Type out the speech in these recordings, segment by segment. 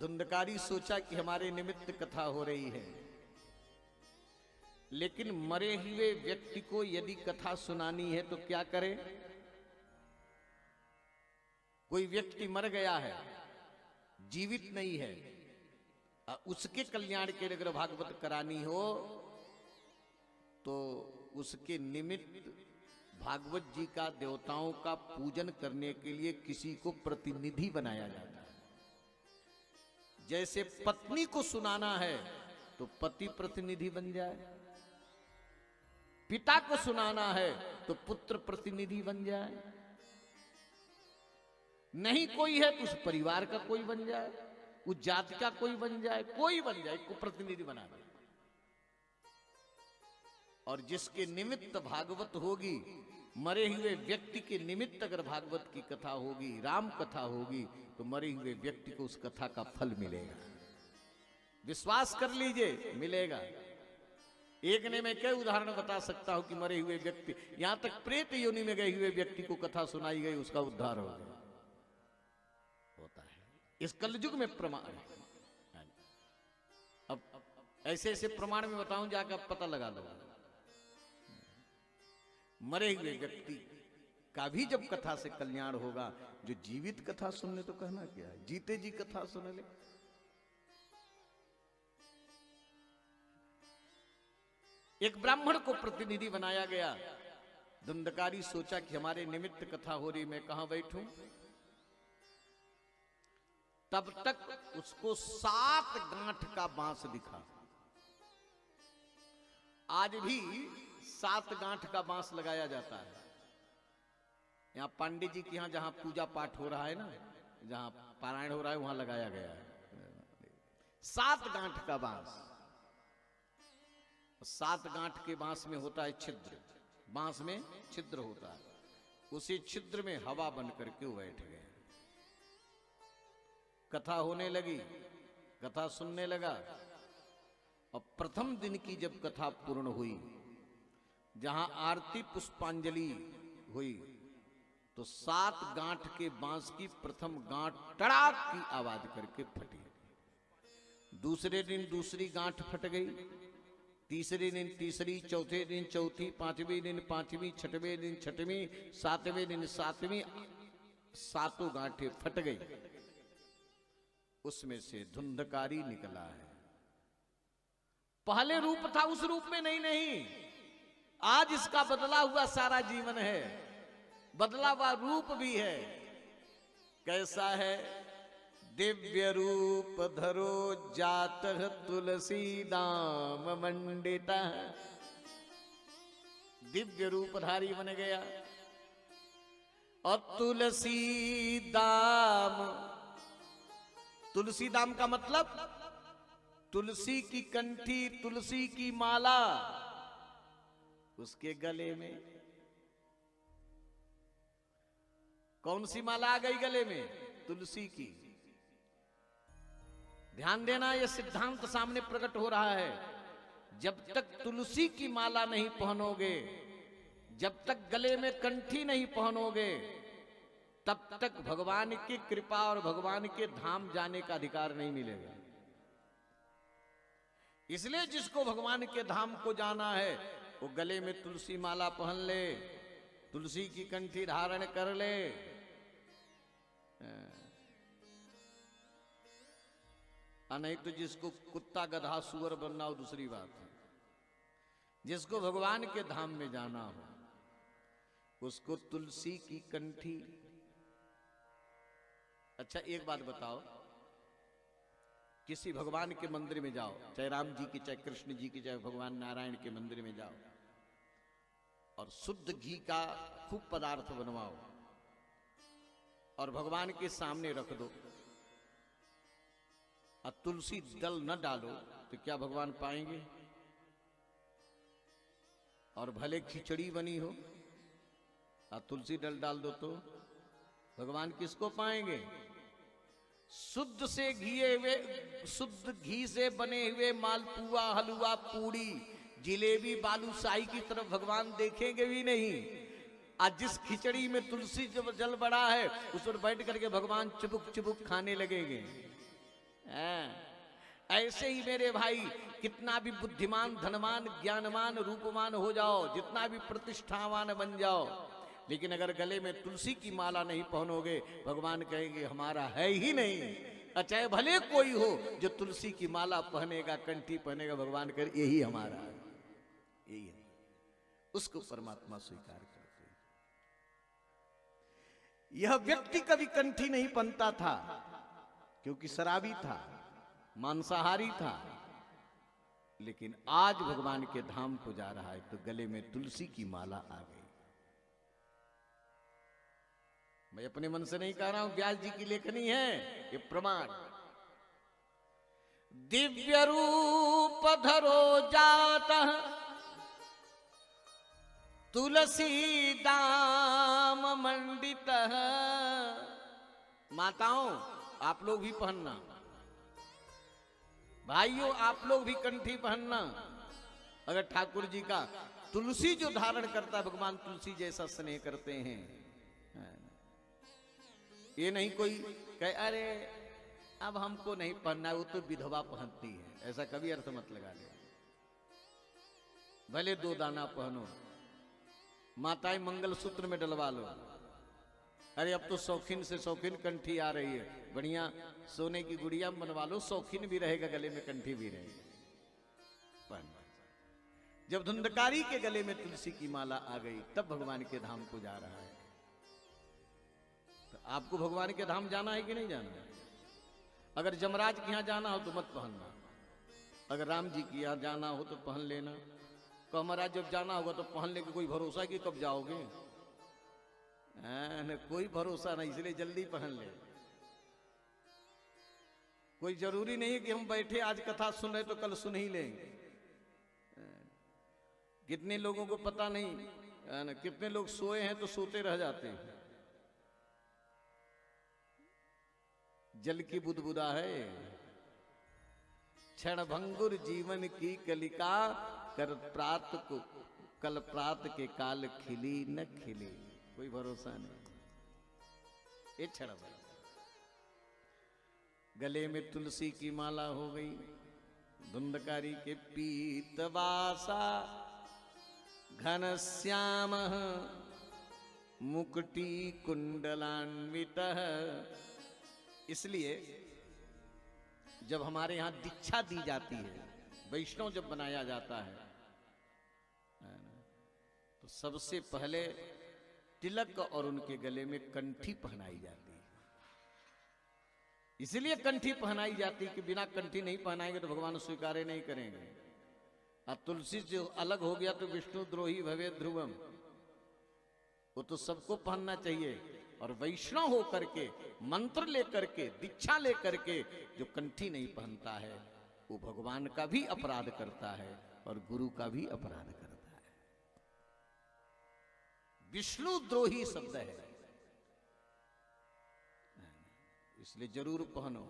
धुंधकारी सोचा कि हमारे निमित्त कथा हो रही है, लेकिन मरे हुए व्यक्ति को यदि कथा सुनानी है तो क्या करे? कोई व्यक्ति मर गया है, जीवित नहीं है, उसके कल्याण के लिए अगर भागवत करानी हो तो उसके निमित्त भागवत जी का, देवताओं का पूजन करने के लिए किसी को प्रतिनिधि बनाया जाता है। जैसे पत्नी को सुनाना है तो पति प्रतिनिधि बन जाए, पिता को सुनाना है तो पुत्र प्रतिनिधि बन जाए, नहीं कोई है तो उस परिवार का कोई बन जाए, उस जाति का कोई बन जाए, कोई बन जाए, को प्रतिनिधि बना दे। और जिसके निमित्त भागवत होगी, मरे हुए व्यक्ति के निमित्त अगर भागवत की कथा होगी, राम कथा होगी, तो मरे हुए व्यक्ति को उस कथा का फल मिलेगा। विश्वास कर लीजिए, मिलेगा। एक ने मैं कई उदाहरण बता सकता हूं कि मरे हुए व्यक्ति, यहां तक प्रेत योनि में गए हुए व्यक्ति को कथा सुनाई गई, उसका उद्धार हो गया, होता है। इस कलयुग में प्रमाण है। अब ऐसे ऐसे प्रमाण में बताऊं, जाकर पता लगा लो। मरे हुए व्यक्ति का भी जब कथा से कल्याण होगा, जो जीवित कथा सुनने तो कहना क्या है, जीते जी कथा सुन ले। एक ब्राह्मण को प्रतिनिधि बनाया गया। धुंधकारी सोचा कि हमारे निमित्त कथा हो रही, मैं कहां बैठूं? तब तक उसको 7 गांठ का बांस दिखा। आज भी 7 गांठ का बांस लगाया जाता है। यहां पांडे जी के यहां जहां पूजा पाठ हो रहा है ना, जहां पारायण हो रहा है, वहां लगाया गया है 7 गांठ का बांस। 7 गांठ के बांस में होता है छिद्र, बांस में छिद्र होता है, उसी छिद्र में हवा बन करके वो बैठ गए। कथा होने लगी, कथा सुनने लगा। और प्रथम दिन की जब कथा पूर्ण हुई, जहां आरती पुष्पांजलि हुई, तो 7 गांठ के बांस की प्रथम गांठ टड़ाक की आवाज करके फटी। दूसरे दिन दूसरी गांठ फट गई, तीसरे दिन तीसरी, चौथे दिन चौथी, पांचवें दिन पांचवी, छठवें दिन छठवीं, 7वें दिन 7वीं, 7 गांठें फट गई। उसमें से धुंधकारी निकला है। पहले रूप था, उस रूप में नहीं, आज इसका बदला हुआ सारा जीवन है, बदला हुआ रूप भी है। कैसा है? दिव्य रूप धरो जात तुलसी दाम मंडिता। दिव्य रूपधारी बन गया। और तुलसी दाम, तुलसी दाम का मतलब तुलसी की कंठी, तुलसी की माला उसके गले में। कौन सी माला आ गई गले में? तुलसी की। ध्यान देना, यह सिद्धांत सामने प्रकट हो रहा है। जब तक तुलसी की माला नहीं पहनोगे, जब तक गले में कंठी नहीं पहनोगे, तब तक भगवान की कृपा और भगवान के धाम जाने का अधिकार नहीं मिलेगा। इसलिए जिसको भगवान के धाम को जाना है, वो गले में तुलसी माला पहन ले, तुलसी की कंठी धारण कर ले। नहीं तो जिसको कुत्ता गधा सुअर बनना हो, दूसरी बात है। जिसको भगवान के धाम में जाना हो, उसको तुलसी की कंठी। अच्छा एक बात बताओ, किसी भगवान के मंदिर में जाओ, चाहे राम जी की, चाहे कृष्ण जी की, चाहे भगवान नारायण के मंदिर में जाओ, और शुद्ध घी का खूब पदार्थ बनवाओ और भगवान के सामने रख दो, और तुलसी दल न डालो, तो क्या भगवान पाएंगे? और भले खिचड़ी बनी हो और तुलसी दल डाल दो तो भगवान किसको पाएंगे? शुद्ध से घिए हुए, शुद्ध घी से बने हुए मालपुआ, हलवा, पूड़ी, जिलेबी, बालूशाही की तरफ भगवान देखेंगे भी नहीं। आज जिस खिचड़ी में तुलसी जल बड़ा है, उस पर बैठ करके भगवान चुबुक चुबुक खाने लगेंगे। ऐसे ही मेरे भाई कितना भी बुद्धिमान, धनवान, ज्ञानवान, रूपवान हो जाओ, जितना भी प्रतिष्ठावान बन जाओ, लेकिन अगर गले में तुलसी की माला नहीं पहनोगे, भगवान कहेंगे हमारा है ही नहीं। चाहे भले कोई हो जो तुलसी की माला पहनेगा, कंठी पहनेगा, भगवान कहे यही हमारा है, यही है, उसको परमात्मा स्वीकार करते हैं। यह व्यक्ति कभी कंठी नहीं पहनता था क्योंकि शराबी था, मांसाहारी था, लेकिन आज भगवान के धाम को जा रहा है तो गले में तुलसी की माला आ गई। मैं अपने मन से नहीं कह रहा हूं, व्यास जी की लेखनी है, ये प्रमाण। दिव्य रूप धरो जात तुलसी दाम मंडित। माताओं आप लोग भी पहनना, भाइयों आप लोग भी कंठी पहनना। अगर ठाकुर जी का तुलसी जो धारण करता है, भगवान तुलसी जैसा स्नेह करते हैं। ये नहीं कोई कहे अरे अब हमको नहीं पहनना है, वो तो विधवा पहनती है, ऐसा कभी अर्थ मत लगा ले। भले 2 दाना पहनो, माताएं मंगलसूत्र में डलवा लो। अरे अब तो शौकीन से शौकीन कंठी आ रही है, बढ़िया सोने की गुड़िया बनवा लो, शौकीन भी रहेगा, गले में कंठी भी रहेगी। जब धुंधकारी के गले में तुलसी की माला आ गई, तब भगवान के धाम को जा रहा है। तो आपको भगवान के धाम जाना है कि नहीं जाना है? अगर जमराज के यहां जाना हो तो मत पहनना, अगर राम जी के यहां जाना हो तो पहन लेना। तो महाराज जब जाना होगा तो पहनने का कोई भरोसा कि कब जाओगे? कोई भरोसा नहीं, इसलिए जल्दी पहन ले। कोई जरूरी नहीं है कि हम बैठे आज कथा सुन रहे तो कल सुन ही लेंगे। कितने लोगों को पता नहीं, कितने लोग सोए हैं तो सोते रह जाते हैं। जल की बुदबुदा है, क्षण भंगुर जीवन की कलिका, कर प्रात को कल प्रात के काल खिली न खिली। कोई भरोसा नहीं, ये क्षण भंगुर। गले में तुलसी की माला हो गई, धुंधकारी के पीतवासा घनश्याम मुकुटी कुंडलान्वित। इसलिए जब हमारे यहां दीक्षा दी जाती है, वैष्णव जब बनाया जाता है, तो सबसे पहले तिलक और उनके गले में कंठी पहनाई जाती है। इसलिए कंठी पहनाई जाती है कि बिना कंठी नहीं पहनाएंगे तो भगवान स्वीकार नहीं करेंगे। अब तुलसी जो अलग हो गया तो विष्णु द्रोही भवे ध्रुवम, वो तो सबको पहनना चाहिए। और वैष्णव होकर के, मंत्र लेकर के, दीक्षा लेकर के जो कंठी नहीं पहनता है, वो भगवान का भी अपराध करता है और गुरु का भी अपराध करता है। विष्णु द्रोही शब्द है, इसलिए जरूर पहनो।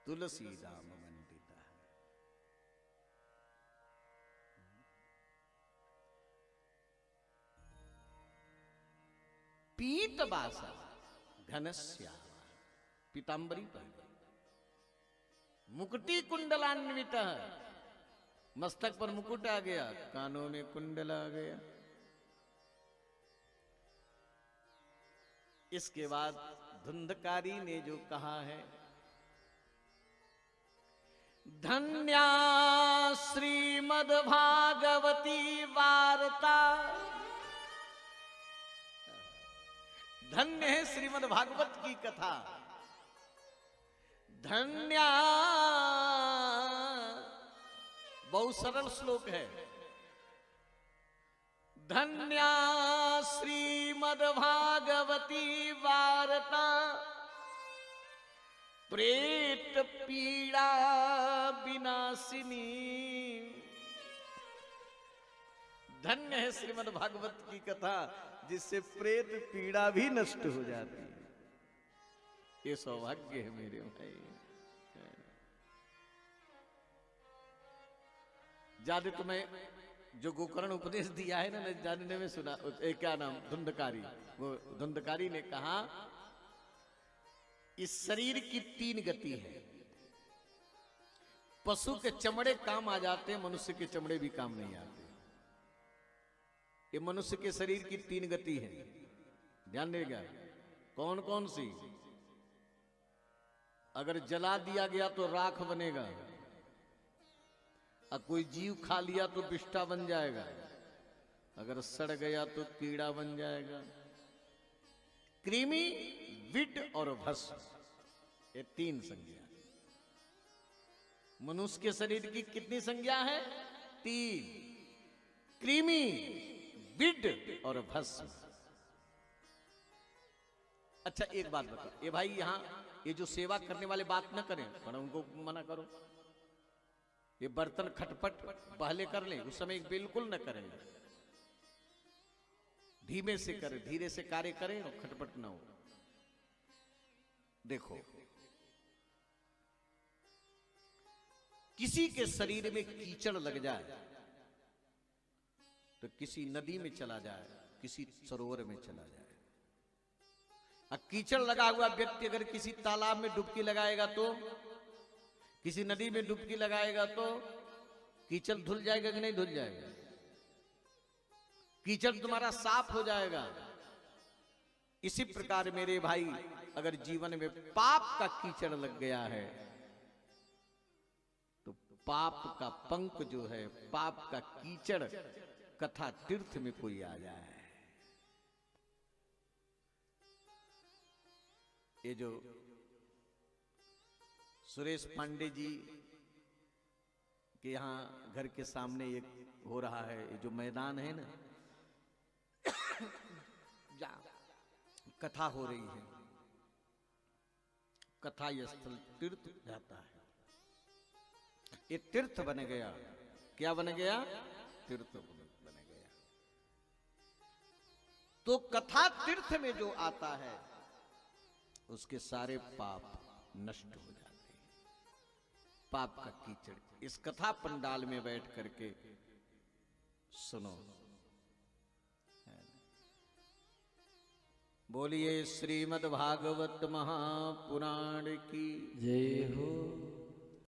तुलसी दाम मंडिता। पीतवासा घनश्याम, पीतांबरी पर मुकुटी कुंडलान्वित, मस्तक पर मुकुट आ गया, कानों में कुंडल आ गया। इसके बाद धुंधकारी ने जो कहा है, धन्या श्रीमद् भागवती वार्ता। धन्य है श्रीमद् भागवत की कथा, धन्या, बहुत सरल श्लोक है। धन्या श्रीमद् भागवती वार्ता, प्रेत पीड़ा विनाशिनी। धन्य है श्रीमद् भागवत की कथा, जिससे प्रेत पीड़ा भी नष्ट हो जाती है। ये सौभाग्य है मेरे भाई। ज्यादा तो मैं जो गोकर्ण उपदेश दिया है ना, जानने में सुना, क्या नाम, धुंधकारी। वो धुंधकारी ने कहा इस शरीर की 3 गति है। पशु के चमड़े काम आ जाते हैं, मनुष्य के चमड़े भी काम नहीं आते। ये मनुष्य के शरीर की 3 गति है, ध्यान देगा। कौन कौन सी? अगर जला दिया गया तो राख बनेगा, और कोई जीव खा लिया तो विष्ठा बन जाएगा, अगर सड़ गया तो कीड़ा बन जाएगा। कृमि, विट और भस्म, ये 3 संज्ञा। मनुष्य के शरीर की कितनी संज्ञा है? 3। कृमि, विट और भस्म। अच्छा एक बात बताओ, ये भाई यहां ये जो सेवा करने वाले बात न करें, पर उनको मना करो। ये बर्तन खटपट पहले कर लें, उस समय बिल्कुल न करें। धीमे से करें, धीरे से कार्य करें और खटपट ना हो। देखो, किसी के शरीर में कीचड़ लग जाए तो किसी नदी में चला जाए, किसी सरोवर में चला जाए। कीचड़ लगा हुआ व्यक्ति अगर किसी तालाब में डुबकी लगाएगा तो, किसी नदी में डुबकी लगाएगा तो कीचड़ धुल जाएगा कि नहीं धुल जाएगा? कीचड़ तुम्हारा साफ हो जाएगा। इसी प्रकार मेरे भाई, अगर जीवन में पाप का कीचड़ लग गया है तो पाप का पंख जो है, पाप का कीचड़ कथा तीर्थ में कोई आ जाए। ये जो सुरेश पांडे जी के यहाँ घर के सामने एक हो रहा है, ये जो मैदान है ना, कथा हो रही है, कथा स्थल तीर्थ जाता है। ये तीर्थ बन गया। क्या बन गया? तीर्थ बन गया। तो कथा तीर्थ में जो आता है उसके सारे पाप नष्ट हो जाते हैं। पाप का कीचड़ इस कथा पंडाल में बैठ करके सुनो। बोलिए श्रीमद् भागवत महापुराण की जय हो।